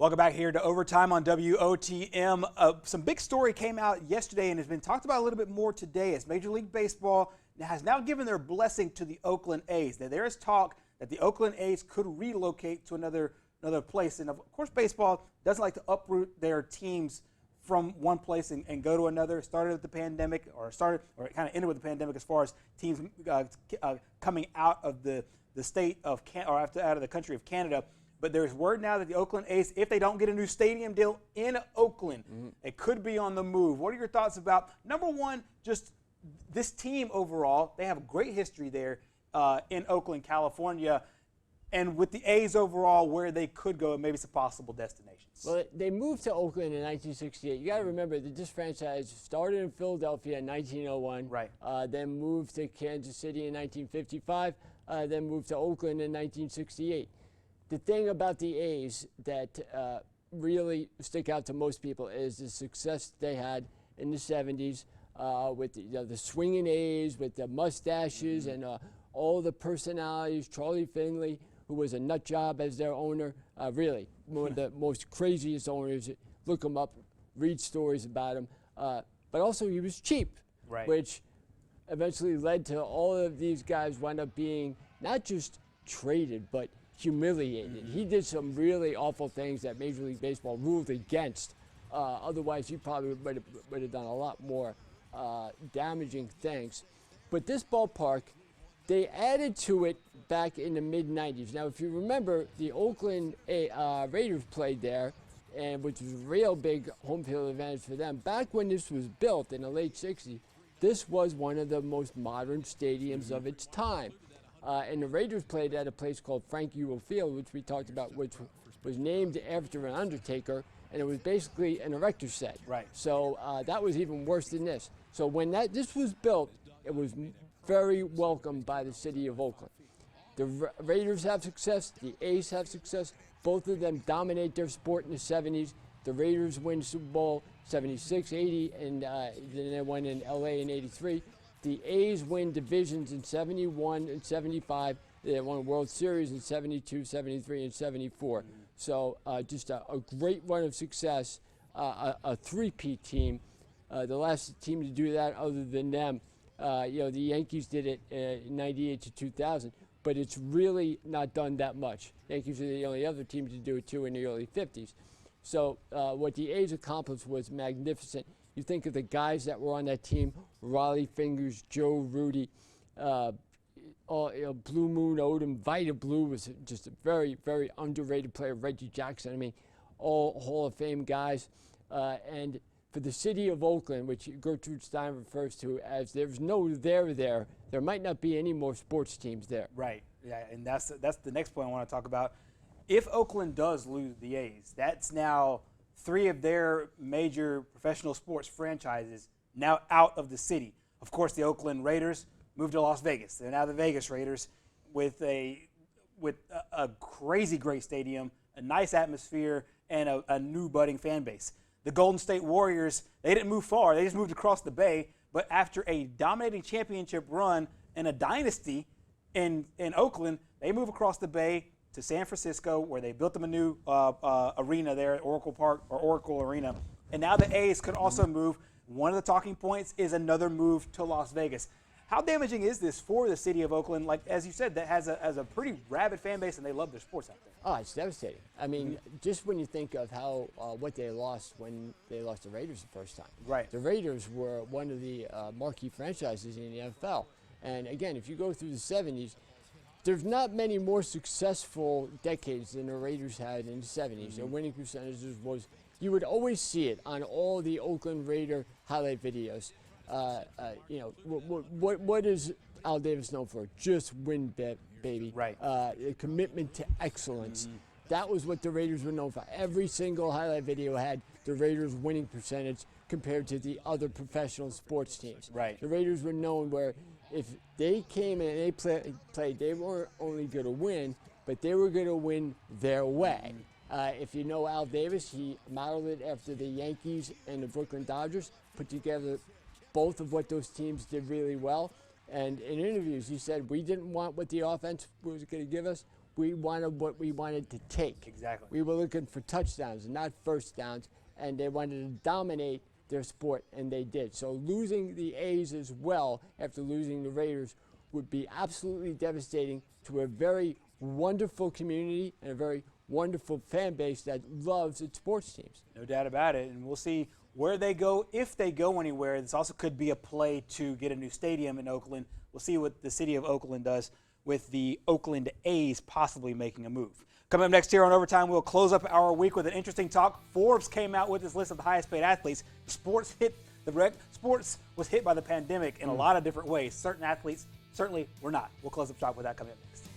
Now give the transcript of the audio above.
Welcome back here to Overtime on WOTM. Some big story came out yesterday and has been talked about a little bit more today as Major League Baseball has now given their blessing to the Oakland A's. Now, there is talk that the Oakland A's could relocate to another place. And, of course, baseball doesn't like to uproot their teams from one place and go to another. It started with the pandemic, or it kind of ended with the pandemic as far as teams coming out of the state of out of the country of Canada. But there's word now that the Oakland A's, if they don't get a new stadium deal in Oakland, it could be on the move. What are your thoughts about, number one, just this team overall? They have a great history there in Oakland, California. And with the A's overall, where they could go and maybe some possible destinations. Well, they moved to Oakland in 1968. You got to remember that this franchise started in Philadelphia in 1901. Right. Then moved to Kansas City in 1955. Then moved to Oakland in 1968. The thing about the A's that really stick out to most people is the success they had in the 70s with the swinging A's, with the mustaches and all the personalities. Charlie Finley, who was a nut job as their owner, really one of the most craziest owners. Look him up, read stories about him. But also he was cheap, right, which eventually led to all of these guys wind up being not just traded, but humiliated. He did some really awful things that Major League Baseball ruled against. Otherwise, he probably would have done a lot more damaging things. But this ballpark, they added to it back in the mid-'90s. Now, if you remember, the Oakland Raiders played there, and which was a real big home field advantage for them. Back when this was built in the late 60s, this was one of the most modern stadiums of its time. And the Raiders played at a place called Frank Ewell Field, which we talked about, which was named after an undertaker, and it was basically an erector set. Right. So that was even worse than this. So when this was built, it was very welcomed by the city of Oakland. The Raiders have success. The A's have success. Both of them dominate their sport in the 70s. The Raiders win Super Bowl 76, 80, and then they won in L.A. in 83. The A's win divisions in 71 and 75. They won a World Series in 72, 73, and 74. So just a great run of success, a three-peat team. The last team to do that other than them, the Yankees did it in 98 to 2000, but it's really not done that much. Yankees are the only other team to do it too in the early 50s. So what the A's accomplished was magnificent. You think of the guys that were on that team: Raleigh Fingers, Joe Rudy, Blue Moon Odom. Vita Blue was just a very, very underrated player. Reggie Jackson. I mean, all Hall of Fame guys. And for the city of Oakland, which Gertrude Stein refers to as there's no there might not be any more sports teams there. Right. Yeah, and that's the next point I want to talk about. If Oakland does lose the A's, that's now three of their major professional sports franchises now out of the city. Of course, the Oakland Raiders moved to Las Vegas. They're now the Vegas Raiders with a crazy great stadium, a nice atmosphere, and a new budding fan base. The Golden State Warriors, they didn't move far. They just moved across the bay. But after a dominating championship run and a dynasty in Oakland, they move across the bay to San Francisco, where they built them a new arena there at Oracle Arena. And now the A's could also move. One of the talking points is another move to Las Vegas. How damaging is this for the city of Oakland? Like, as you said, that has a pretty rabid fan base, and they love their sports out there. Oh, it's devastating. I mean, just when you think of how what they lost when they lost the Raiders the first time. Right. The Raiders were one of the marquee franchises in the NFL. And again, if you go through the 70s, there's not many more successful decades than the Raiders had in the 70s. Their winning percentages was, you would always see it on all the Oakland Raider highlight videos. What is Al Davis known for? Just win, baby. Right. A commitment to excellence. That was what the Raiders were known for. Every single highlight video had the Raiders' winning percentage compared to the other professional sports teams. Right. The Raiders were known where if they came in and they played, they weren't only going to win, but they were going to win their way. If you know Al Davis, he modeled it after the Yankees and the Brooklyn Dodgers, put together both of what those teams did really well. And in interviews, he said, we didn't want what the offense was going to give us. We wanted what we wanted to take. Exactly. We were looking for touchdowns, not first downs, and they wanted to dominate their sport, and they did. So losing the A's as well after losing the Raiders would be absolutely devastating to a very wonderful community and a very wonderful fan base that loves its sports teams. No doubt about it, and we'll see where they go, if they go anywhere. This also could be a play to get a new stadium in Oakland. We'll see what the city of Oakland does with the Oakland A's possibly making a move. Coming up next here on Overtime, we'll close up our week with an interesting talk. Forbes came out with this list of the highest paid athletes. Sports was hit by the pandemic in a lot of different ways. Certain athletes certainly were not. We'll close up shop with that coming up next.